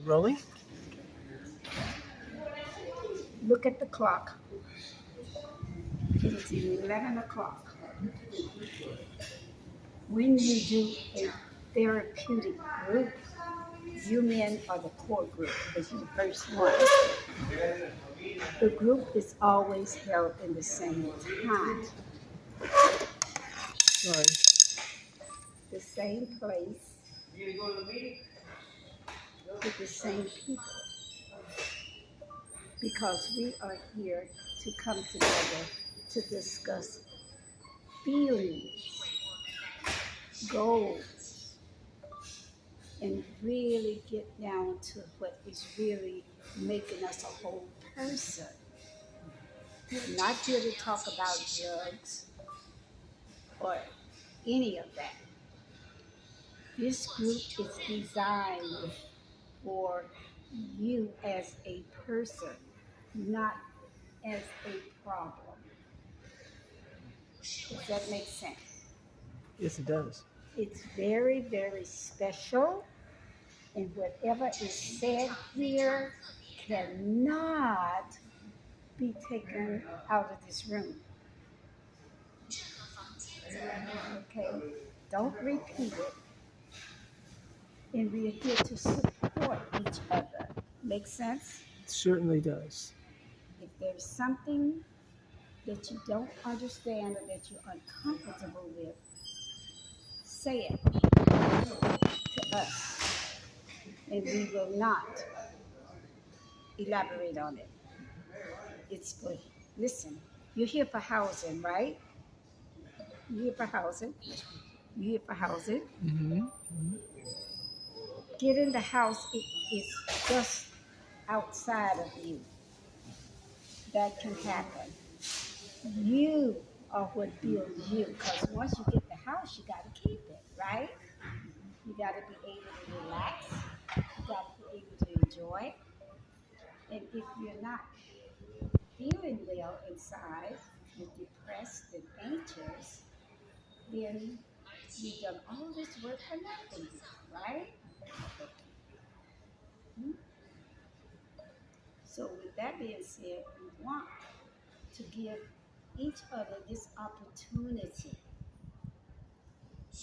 Rolling? Look at the clock. It is 11 o'clock. When you do a therapeutic group, you men are the core group because you're the first one. The group is always held in the same time, Sorry. the same place, with the same people, because we are here to come together to discuss feelings, goals, and really get down to what is really making us a whole person. We're not here to talk about drugs or any of that. This group is designed for you as a person, not as a problem. Does that make sense? Yes, it does. It's very, very special, and whatever is said here cannot be taken out of this room. Okay? Don't repeat it. And we're here to support each other. Make sense? It certainly does. If there's something that you don't understand or that you're uncomfortable with, say it to us, and we will not elaborate on it. It's for, listen, you're here for housing, right? You're here for housing. You're here for housing. Mm-hmm. Getting the house is just outside of you. That can happen. You are what builds you, because once you get the house, you got to keep it, right? You got to be able to relax. You got to be able to enjoy. And if you're not feeling well inside, you're depressed and anxious, then you've done all this work for nothing, right? Hmm? So with that being said, we want to give each other this opportunity.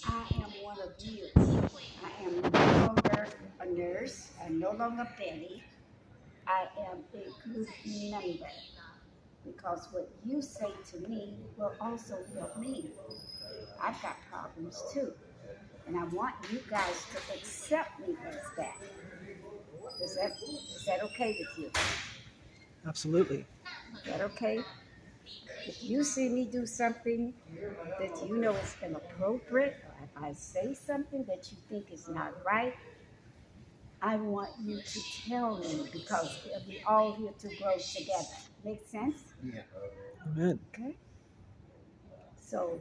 I am one of you. I am no longer a nurse. I'm no longer Betty. I am a group member, because what you say to me will also help me. I've got problems too. And I want you guys to accept me as that. Is that okay with you? Absolutely. Is that okay? If you see me do something that you know is inappropriate, or if I say something that you think is not right, I want you to tell me, because we're all here to grow together. Make sense? Amen. Okay? So,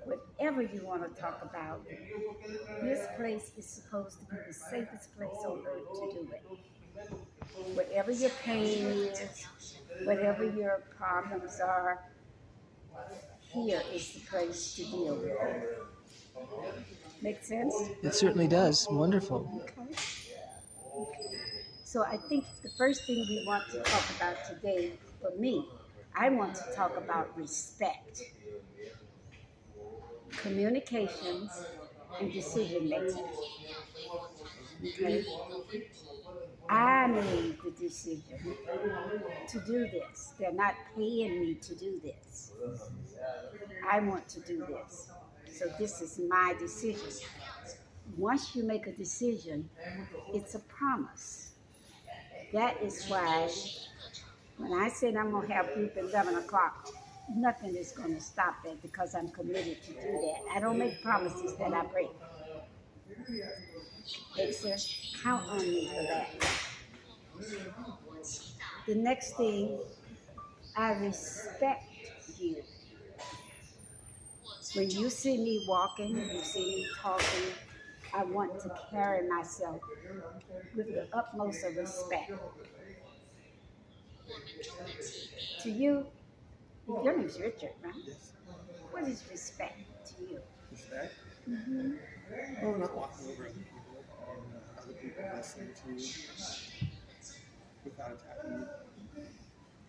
whatever you want to talk about, this place is supposed to be the safest place on earth to do it. Whatever your pain is, whatever your problems are, here is the place to deal with it. Make sense? It certainly does. Wonderful. Okay. So I think the first thing we want to talk about today, for me, I want to talk about respect, communication, and decision making. Okay? I made the decision to do this. They're not paying me to do this. I want to do this. So this is my decision. Once you make a decision, it's a promise. That is why when I said I'm going to have group at 11 o'clock, nothing is going to stop that, because I'm committed to do that. I don't make promises that I break. Makes sense? Count on me for that. The next thing, I respect you. When you see me walking, you see me talking, I want to carry myself with the utmost of respect. To you, your name's Richard, right? What is respect to you? Respect? Mm-hmm. Oh, not walking over other people and other people listen to you without attacking you.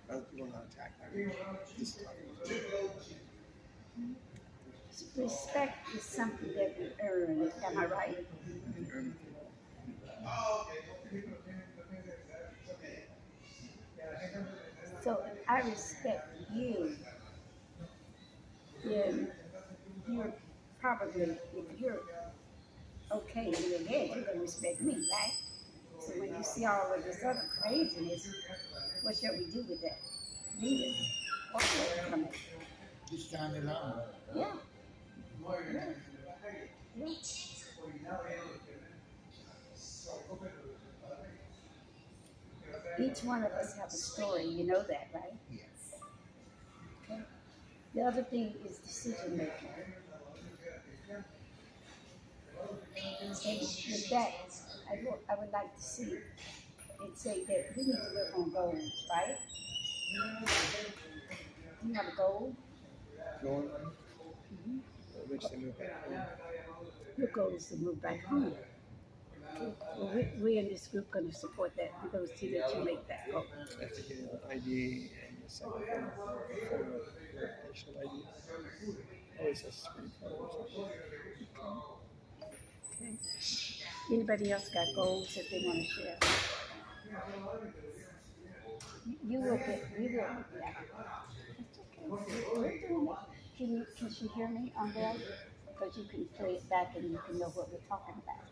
Other people not attacking you, just talking to you. Respect is something that we earn. Am I right? You earn So if I respect you, then you're probably, if you're okay in your head, you're going to respect me, right? So when you see all of this other craziness, what shall we do with that? Leave it. Walk away from it. Just stand it out. Yeah. Yeah. Yeah. Each one of us have a story. You know that, right? Yes. Okay. The other thing is decision making. And with that, I would like to see it say that we need to work on goals, right? Do you have a goal? going Mm-hmm. eventually move back home. Your goal is to move back home. Okay. Well, we in this group going to support that. We're going to see that you make that goal. I have to get an ID and a second form of verification of ID. Always has to be part of it. Okay. Anybody else got goals that they want to share? You will get, we will, yeah. That's okay. We're doing it. Can she hear me on there? Because you can play it back and you can know what we're talking about.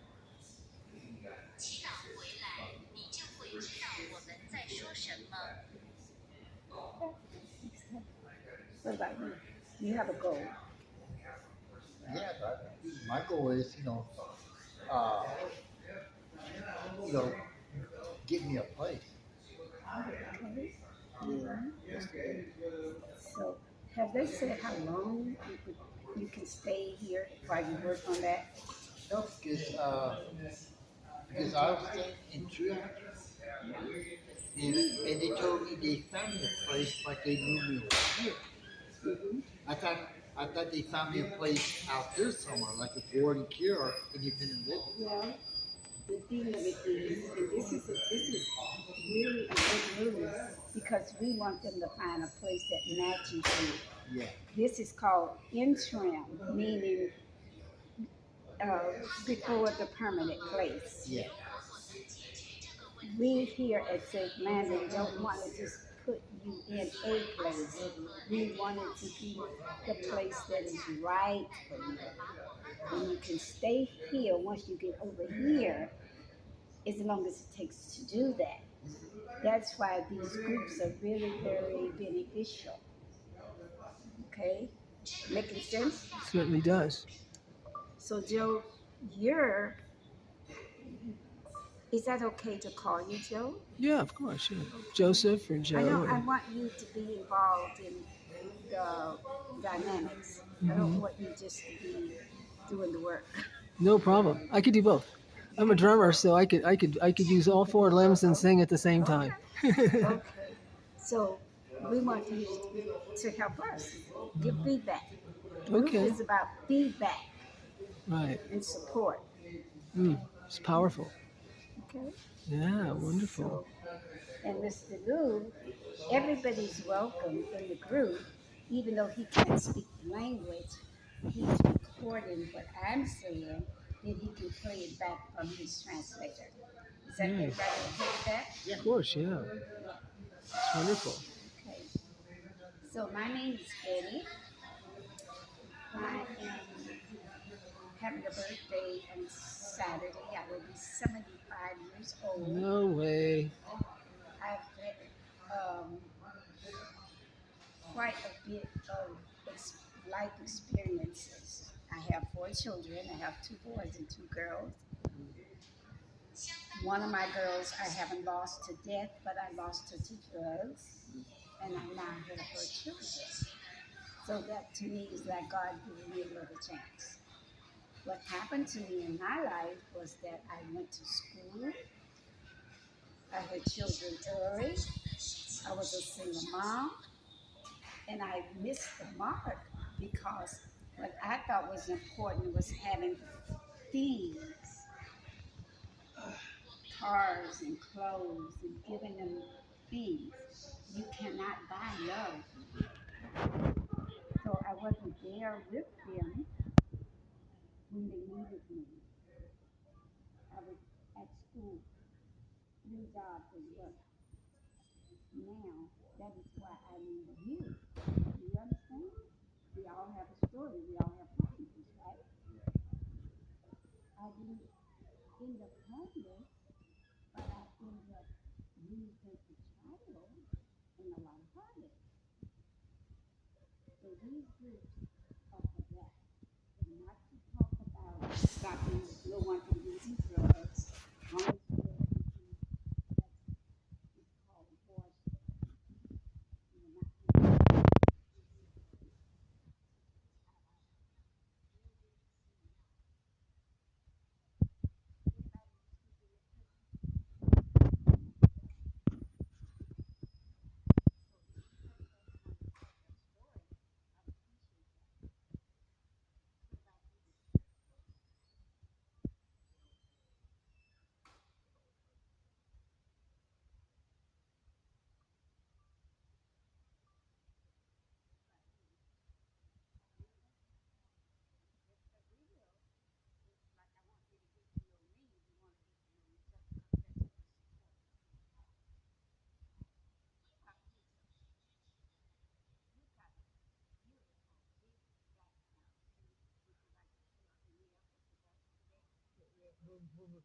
What about you? You have a goal. Yeah, but my goal is, uh, give me a place. Okay. Yeah. So, have they said how long you can stay here while you work on that? No, because I was staying in Trinidad, and they told me they found me a place, but they moved me over here. Mm-hmm. I thought they found me a place out there somewhere, like a board and care or independent living. Well, the thing of it is, and this is really a good news because we want them to find a place that matches you. Yeah. This is called interim, meaning before the permanent place. Yeah. We here at Safe Landing don't want to just put you in a place. We want it to be the place that is right for you. And you can stay here once you get over here, as long as it takes to do that. That's why these groups are really very beneficial. Okay? Making sense? Certainly does. So Joe, is that okay to call you Joe? Yeah, of course. Yeah. Joseph or Joe. I Or, want you to be involved in the dynamics. I don't want you just to be doing the work. no problem. I could do both. I'm a drummer, so I could use all four limbs and sing at the same time. Okay. So we want you to help us. Give feedback. The group Okay. is about feedback Right. and support. It's powerful. Okay. Yeah, wonderful. So, and Mr. Lou, everybody's welcome in the group, even though he can't speak the language. He's recording what I'm saying, then he can play it back from his translator. Is that everybody okay with that? Of course, yeah. It's wonderful. Okay. So my name is Betty. I am having a birthday on Saturday. I will be 75 years old. No way. I've had quite a bit of life experiences. I have 4 children. I have 2 boys and 2 girls. One of my girls I haven't lost to death, but I lost her to drugs, and I now have her children. So that to me is like God giving me another chance. What happened to me in my life was that I went to school. I had children early. I was a single mom, and I missed the mark because what I thought was important was having things cars and clothes and giving them things. You cannot buy love. So I wasn't there with them when they needed me. I was at school, 3 jobs at work. Now, that is why I need you. Do you understand? We all have a story. We all have problems, right? I didn't end up homeless, but I ended up losing a child and a lot of heartache. So these groups are for that. And not to talk about stopping no one from using drugs, harmful drugs, it's called abortion. You're not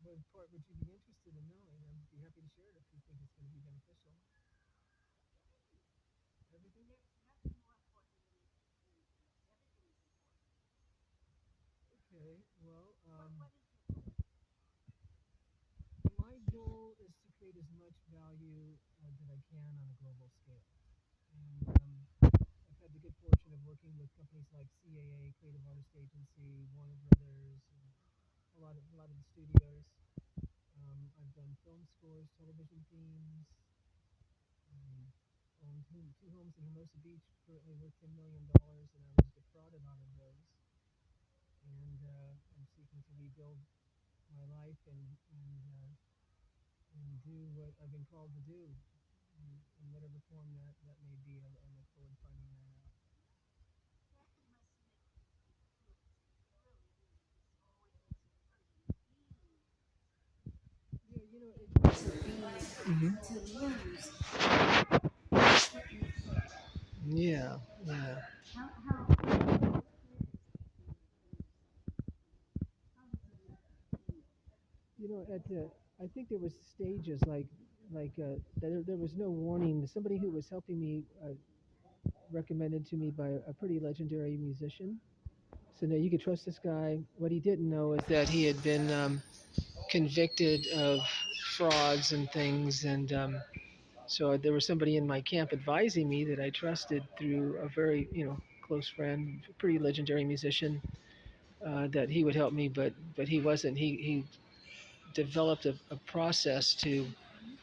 What part would you be interested in knowing? I'd be happy to share it if you think it's going to be beneficial. Everything? Okay, well, my goal is to create as much value that I can on a global scale. And I've had the good fortune of working with companies like CAA, Creative Artist Agency, Warner Brothers, and a lot of the studios. I've done film scores, television themes. Owned two homes in Hermosa Beach, currently worth $10 million, and I was defrauded out of those. And I'm seeking to rebuild my life and do what I've been called to do, in whatever form that may be. I look forward to finding that out. Yeah, to lose. yeah, yeah. How I think there was stages there was no warning. Somebody who was helping me recommended to me by a pretty legendary musician. So now you could trust this guy. What he didn't know is that he had been convicted of frauds and things, and so there was somebody in my camp advising me that I trusted through a very close friend, pretty legendary musician, that he would help me, but he wasn't. He developed a process to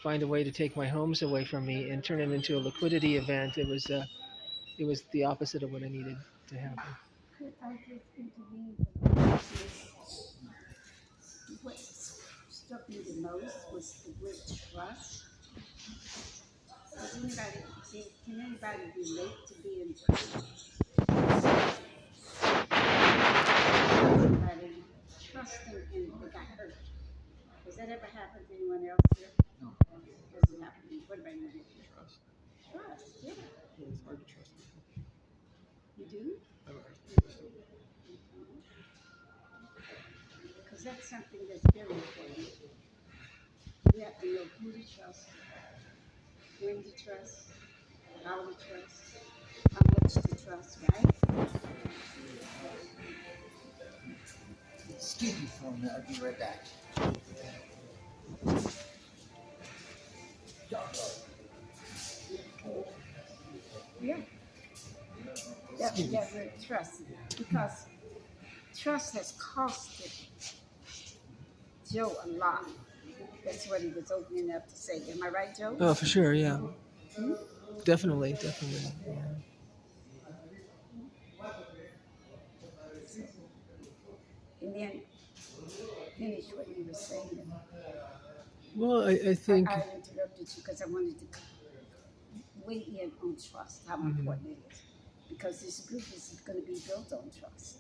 find a way to take my homes away from me and turn it into a liquidity event. It was the opposite of what I needed to happen. could I just intervene with what struck me the most was the word trust. Can anybody relate to being somebody trusting and they got hurt? Has that ever happened to anyone else here? No. Doesn't happen to me. What about you? Trust. Trust, yeah. It's hard to trust people. You do? I have a hard time trusting people. Because that's something that's very important. You have to know who to trust, when to trust, how to trust, how much to trust, right? Excuse me for a minute, I'll be right back. Yeah. That word trust. Because trust has costed Joe a lot. That's what he was opening up to say. Am I right, Joe? Oh, for sure, yeah. Definitely. Yeah. And then finish what you were saying. Well, I think I interrupted you because I wanted to weigh in on trust, how Mhm. important it is. Because this group is going to be built on trust.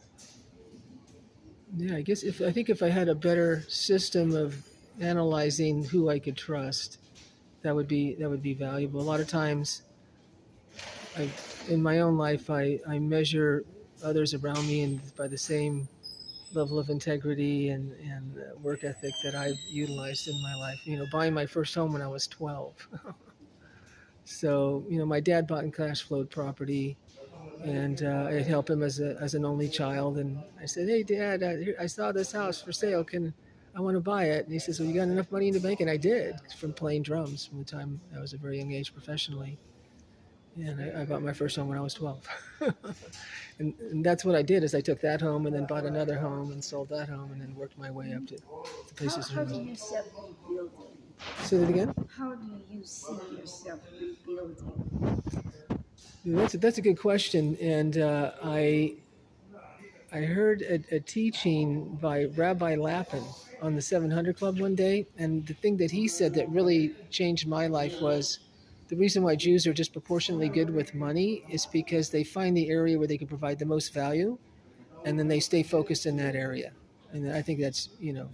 Yeah, I think if I had a better system of analyzing who I could trust, that would be valuable. A lot of times, I in my own life, I measure others around me and by the same level of integrity and work ethic that I've utilized in my life. You know, buying my first home when I was 12. So, you know, my dad bought and cash flowed property, and I helped him as an only child. And I said, "Hey, Dad, I saw this house for sale. I want to buy it?" And he says, "Well, you got enough money in the bank?" And I did, from playing drums from the time I was a very young age professionally. And I bought my first home when I was 12. And that's what I did is I took that home and then bought another home and sold that home and then worked my way up to the places. How do you self rebuilding? Say that again. How do you see yourself rebuilding? Yeah, that's a good question, and I heard a teaching by Rabbi Lapin on the 700 Club one day, and the thing that he said that really changed my life was the reason why Jews are disproportionately good with money is because they find the area where they can provide the most value, and then they stay focused in that area. And I think that's, you know,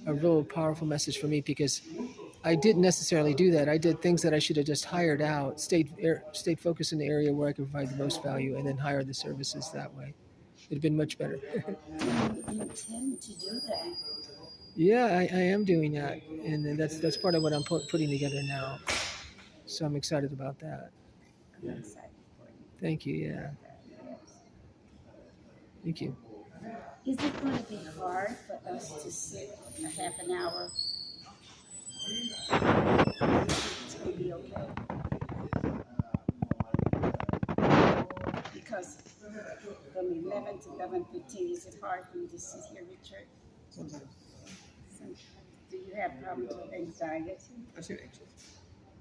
a real powerful message for me because I didn't necessarily do that. I did things that I should have just hired out, stayed focused in the area where I could provide the most value, and then hire the services that way. It'd been much better. You intend to do that. Yeah, I am doing that, and then that's part of what I'm putting together now. So I'm excited about that. I'm excited for you. Thank you. Yeah, Yes. thank you. Is it going to be hard for us to sit a half an hour? It's going to be okay. Because from 11 to 11:15, is it hard for you to sit here, Richard? Sometimes. Do you have problems with anxiety? I feel anxious.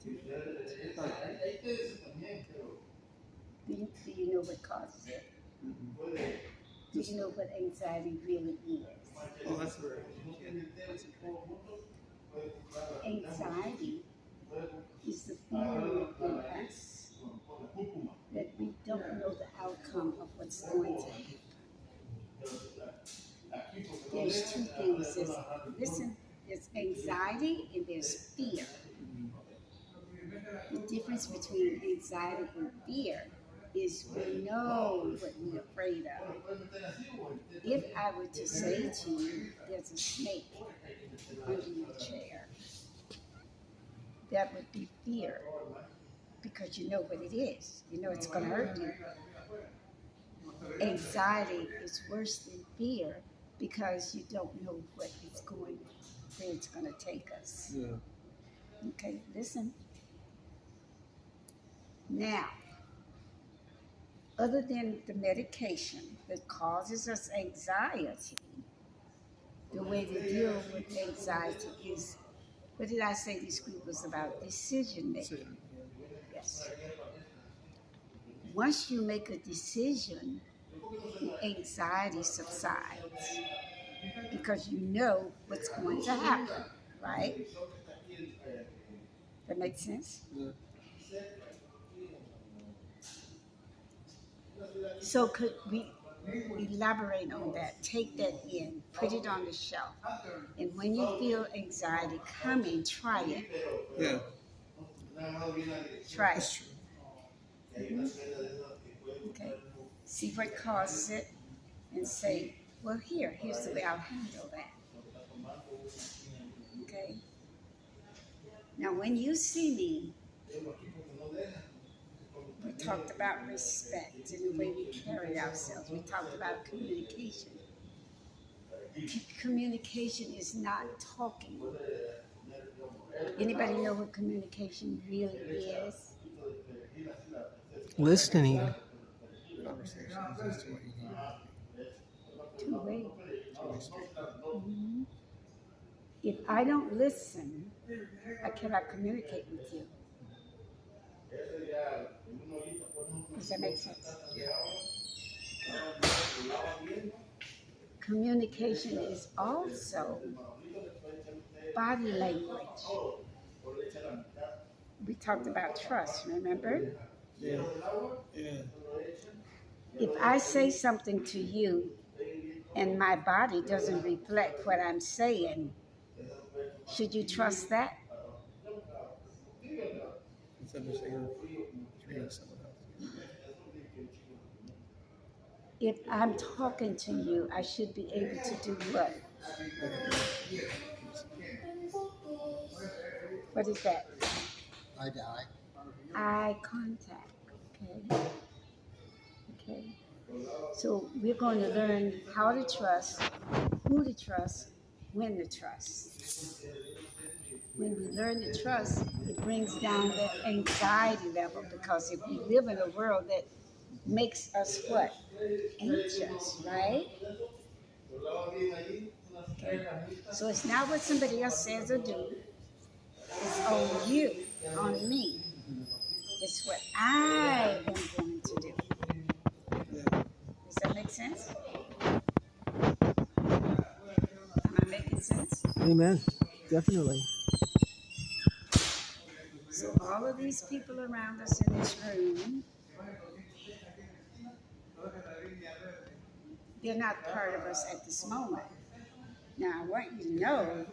Do you know what causes it? Do you know what anxiety really is? Well, that's where Anxiety is the feeling within us that we don't know the outcome of what's going to happen. There's two things. There's anxiety and there's fear. The difference between anxiety and fear is we know what we're afraid of. If I were to say to you, there's a snake under your chair, that would be fear because you know what it is. You know it's going to hurt you. Anxiety is worse than fear because you don't know where it's going to take us. yeah. Okay, listen. Now, other than the medication that causes us anxiety, the way to deal with anxiety is, what did I say this group was about? Decision making. Yes. Once you make a decision, the anxiety subsides because you know what's going to happen, right? That makes sense? Yeah. So could we elaborate on that? Take that in, put it on the shelf. And when you feel anxiety coming, try it. Yeah. Try That's it. true. Okay. See what causes it and say, well, here's the way I'll handle that. Okay? Now, when you see me, we talked about respect and the way we carry ourselves. We talked about communication. Communication is not talking. Anybody know what communication really is? Listening. Conversation is just what you need. Two-way. Holy Spirit. Mm-hmm. If I don't listen, I cannot communicate with you. Does that make sense? Communication is also body language. We talked about trust, remember? Yeah. Yeah. If I say something to you and my body doesn't reflect what I'm saying, should you trust that? Instead of saying treating someone else. If I'm talking to you, I should be able to do what? What is that? I die. Eye contact. Okay. Okay. So we're going to learn how to trust, who to trust, when to trust. When we learn to trust, it brings down the anxiety level, because if we live in a world that makes us what? Anxious, right? Okay. So it's not what somebody else says or do. It's on you, on me. It's what I am going to do. Does that make sense? Am I making sense? Amen. Definitely. So all of these people around us in this room, they're not part of us at this moment. Now, I want you to know,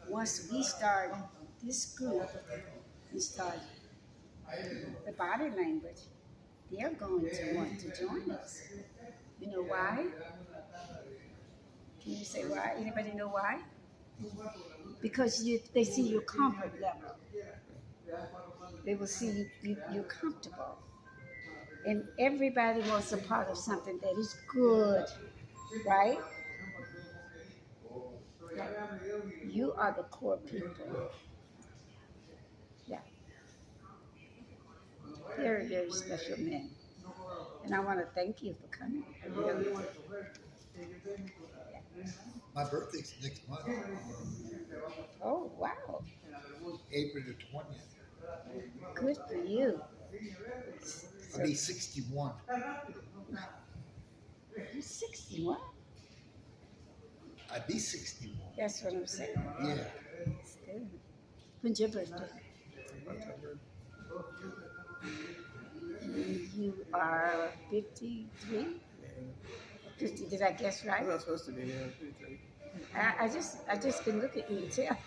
once we start this group, we start the body language, they're going to want to join us. You know why? Can you say why? Anybody know why? Because they see your comfort level. They will see you're comfortable. And everybody wants a part of something that is good, right? Like, you are the core people. Yeah. Very, very special men. And I want to thank you for coming. I really do. My birthday's next month, Oh, wow. April the 20th. Good for you. I'll be 61. You're 61. I'll be 61. That's what I'm saying. Yeah. That's good. When's your birthday? October. You are 53? 50, did I guess right? That's what I'm supposed to be, yeah. I just can look at you and tell.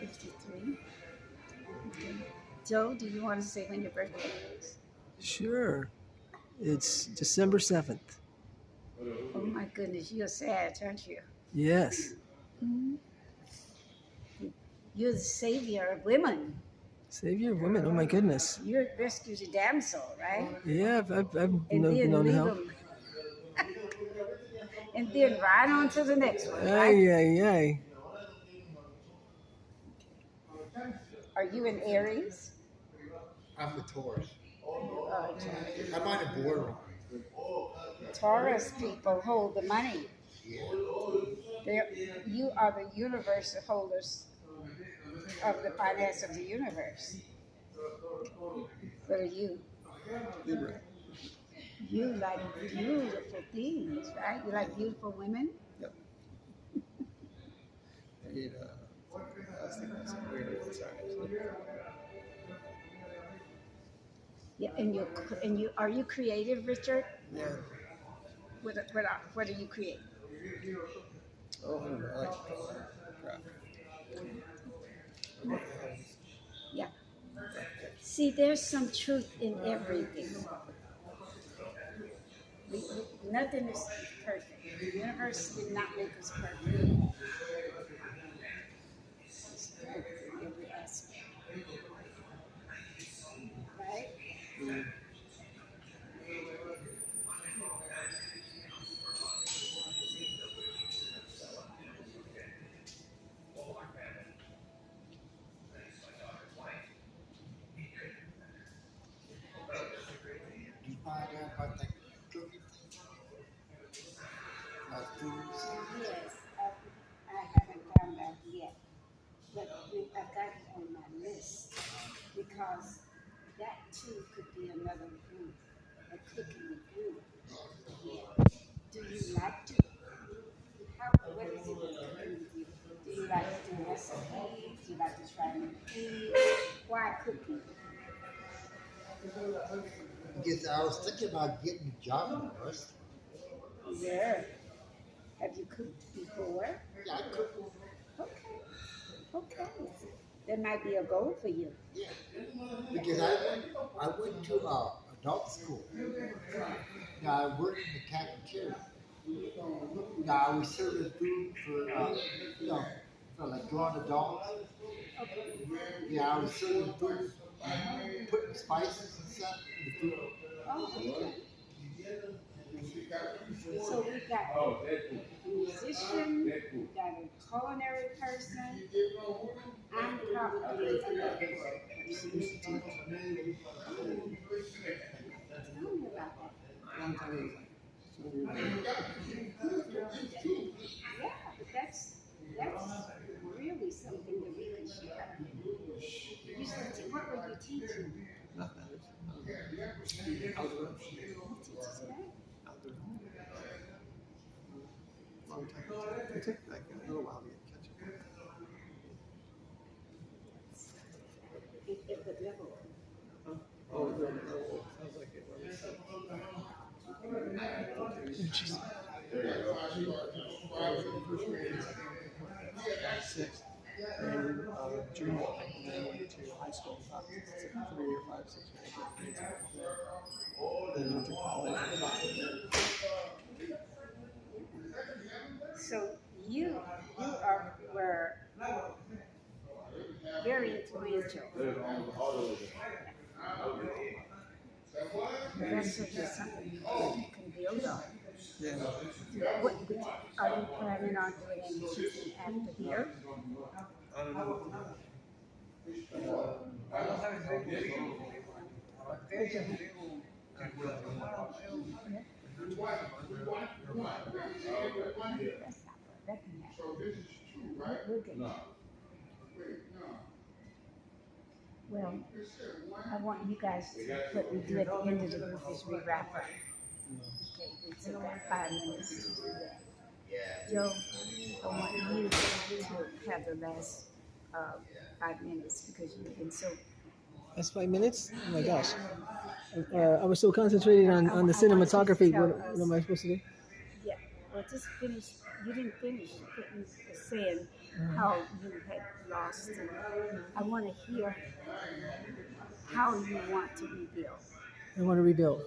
53. Okay. Joe, do you want to say when your birthday is? Sure. It's December 7th. Oh my goodness, you're sad, aren't you? Yes. Mm-hmm. You're the savior of women. Savior of women. Oh my goodness. You rescued a damsel, right? Yeah, I've And been then known to leave help. them. And then right on to the next one, Ay, right? ay, ay. Are you in Aries? I'm a Taurus. Uh, I'm on a borderline. Taurus people hold the money. Yeah. You are the universe holders of the finance of the universe. What are you? Libra. You like beautiful things, right? You like beautiful women? Yep. I need, I was thinking of something weird. Sorry. Yeah, and you are you creative, Richard? Yeah. What do you create? Oh, I like crap. Yeah. See, there's some truth in everything. Nothing is perfect. The universe did not make us perfect. It's perfect in every aspect. Right? Do you find out about that cookie thing? About foods? Yes, I haven't found out yet, but I got it on my list because that too could be another group, a cooking group. Yeah. Do you like to? What is it with cooking with you? Do you like to do recipes? You like to try new foods? Why cooking? Because I was thinking about getting a job in the restaurant. Yeah. Have you cooked before? Yeah, I cook. Okay. Okay. That might be a goal for you. Yeah, because I went to adult school. Now I worked in the cafeteria. Now I was serving food for for like grown adults. Yeah, I was serving food, putting spices and stuff in the food. Oh, okay. So we got a musician, we got a culinary person. I'm probably another person. Tell me about that. Yeah, that's really something that we can share. What were you teaching? Mathematics. You Algebra. teach us math? Algebra. Long time. It took like a little while to catch up. At what level? Huh? Oh, no. Sounds like it. Jeez. I was in first grade, sixth, and junior, and then I went to high school, about 3 or 5, 6 grades. Then went to college. So you were very influential. That's just something you can build on. Yeah. What are you planning on doing anything after here? I don't know. That's not what we're getting. Well, I want you guys to, what we do at the end of the group is we wrap up. Okay, we took about 5 minutes to do that. Joe, I want you to have the last 5 minutes because you've been so. That's 5 minutes? Oh my gosh. I was so concentrated on the cinematography. What am I supposed to do? Yeah, well, just finish. You didn't finish. You couldn't saying how you had lost. And I want to hear how you want to rebuild. I want to rebuild.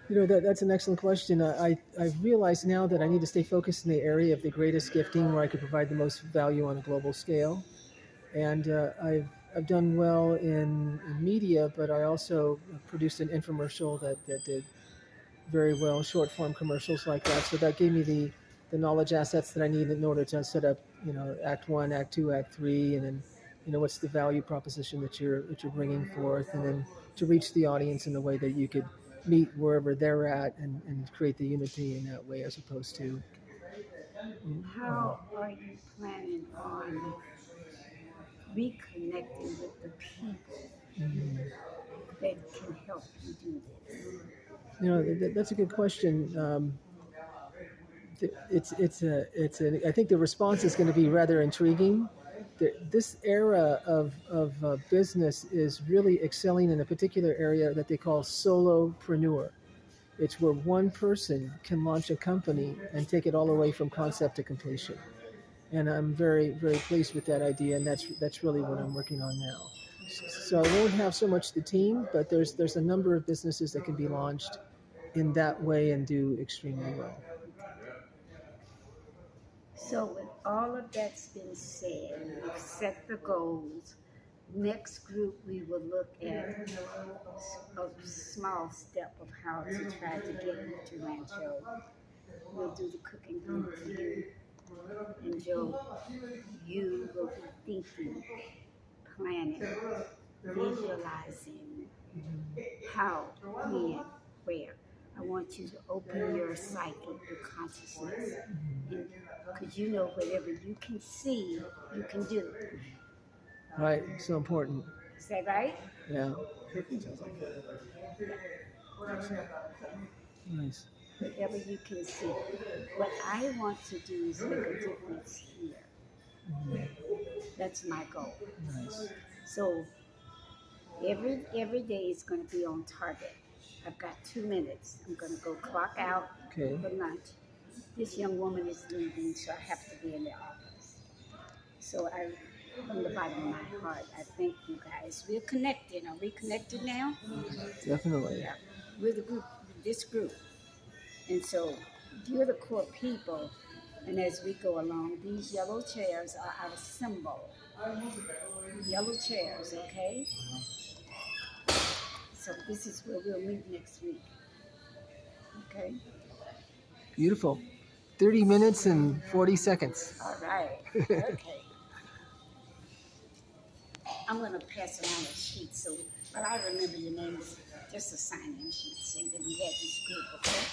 You know, that's an excellent question. I've realized now that I need to stay focused in the area of the greatest gifting where I could provide the most value on a global scale. And I've done well in media, but I also produced an infomercial that did very well, short form commercials like that. So that gave me the knowledge assets that I need in order to set up, Act 1, Act 2, Act 3, and then, what's the value proposition that you're bringing forth, and then to reach the audience in the way that you could meet wherever they're at and create the unity in that way, as opposed to. How are you planning on reconnecting with the people that can help you do this? That's a good question. I think the response is going to be rather intriguing. This era of business is really excelling in a particular area that they call solopreneur. It's where one person can launch a company and take it all the way from concept to completion. And I'm very, very pleased with that idea, and that's really what I'm working on now. So I won't have so much the team, but there's a number of businesses that can be launched in that way and do extremely well. So with all of that's been said, we've set the goals. Next group, we will look at a small step of how to try to get into Rancho. We'll do the cooking group here. And Joe, you will be thinking, planning, visualizing how, when, where. I want you to open your psyche, your consciousness, because whatever you can see, you can do. Right, so important. Is that right? Yeah. Cooking sounds like that. Nice. Whatever you can see. What I want to do is make a difference here. That's my goal. Nice. So every day is going to be on target. I've got 2 minutes. I'm going to go clock out Okay. for lunch. This young woman is leaving, so I have to be in the office. So from the bottom of my heart, I thank you guys. We're connected. Are we connected now? Definitely. Yeah. We're the group, this group. And so you're the core people. And as we go along, these yellow chairs are our symbol. Yellow chairs, okay? So this is where we'll meet next week. Okay? Beautiful. 30 minutes and 40 seconds. All right. Okay. I'm going to pass around a sheet, so, but I remember your names, just a sign-in sheet saying that we had this group, okay?